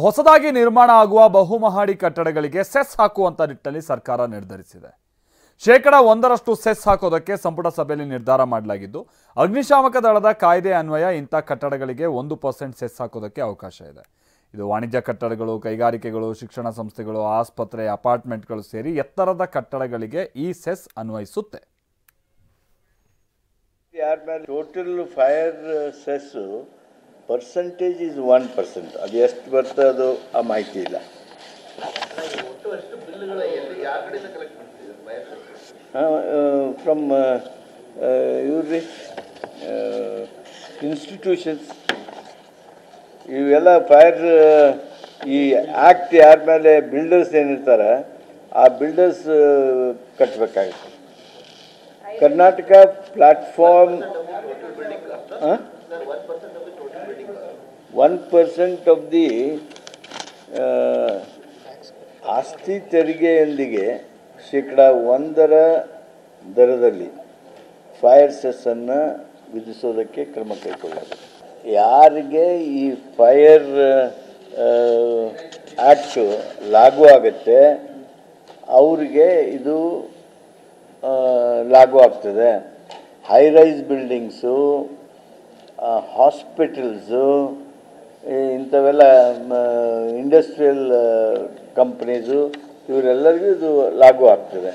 ಹೊಸದಾಗಿ ನಿರ್ಮಾಣ ಆಗುವ ಬಹುಮಹಡಿ ಕಟ್ಟಡಗಳಿಗೆ ಸೆಸ್ ಹಾಕುವಂತ ನಿಟ್ಟಿನಲ್ಲಿ ಸರ್ಕಾರ ನಿರ್ಧರಿಸಿದೆ. 1% ಸೆಸ್ ಹಾಕೋದಕ್ಕೆ ಸಂಪುಟ ಸಭೆಯಲ್ಲಿ ನಿರ್ಧಾರ ಮಾಡಲಾಗಿದ್ದು, ಅಗ್ನಿಶಾಮಕ ದಳದ ಕಾಯ್ದೆ ಅನ್ವಯ ಇಂಥ ಕಟ್ಟಡಗಳಿಗೆ 1% ಸೆಸ್ ಹಾಕೋದಕ್ಕೆ ಅವಕಾಶ ಇದೆ. ಇದು ವಾಣಿಜ್ಯ ಕಟ್ಟಡಗಳು, ಕೈಗಾರಿಕೆಗಳು, ಶಿಕ್ಷಣ ಸಂಸ್ಥೆಗಳು, ಆಸ್ಪತ್ರೆ, ಅಪಾರ್ಟ್ಮೆಂಟ್ಗಳು ಸೇರಿ ಎತ್ತರದ ಕಟ್ಟಡಗಳಿಗೆ ಈ ಸೆಸ್ ಅನ್ವಯಿಸುತ್ತೆ. Total fire cess percentage is 1%. ಅದು ಎಷ್ಟು ಬರ್ತದೆ ಅದು ಆ ಮಾಹಿತಿ ಇಲ್ಲ. ಫ್ರಮ್ ಇವ್ರಿ ಇನ್ಸ್ಟಿಟ್ಯೂಷನ್ಸ್ ಇವೆಲ್ಲ ಫೈರ್ ಈ ಆ್ಯಕ್ಟ್ ಯಾರ ಮೇಲೆ ಬಿಲ್ಡರ್ಸ್ ಏನಿರ್ತಾರೆ ಆ ಬಿಲ್ಡರ್ಸ್ ಕಟ್ಟಬೇಕಾಗುತ್ತೆ. ಕರ್ನಾಟಕ ಪ್ಲಾಟ್ಫಾರ್ಮ್ 1% ಆಫ್ ದಿ ಆಸ್ತಿ ತೆರಿಗೆಯೊಂದಿಗೆ 1% ದರದಲ್ಲಿ ಫೈರ್ ಸೆಸ್ಸನ್ನು ವಿಧಿಸೋದಕ್ಕೆ ಕ್ರಮ ಕೈಗೊಳ್ಳಲಾಗಿದೆ. ಯಾರಿಗೆ ಈ ಫೈರ್ ಆ್ಯಕ್ಟು ಲಾಗೂ ಆಗುತ್ತೆ ಅವರಿಗೆ ಇದು ಲಾಗೂ ಆಗ್ತದೆ. ಹೈ ರೈಸ್ ಬಿಲ್ಡಿಂಗ್ಸು, ಹಾಸ್ಪಿಟಲ್ಸು, ಇಂಥವೆಲ್ಲ ಇಂಡಸ್ಟ್ರಿಯಲ್ ಕಂಪ್ನೀಸು ಇವರೆಲ್ಲರಿಗೂ ಇದು ಲಾಗೂ ಆಗ್ತದೆ.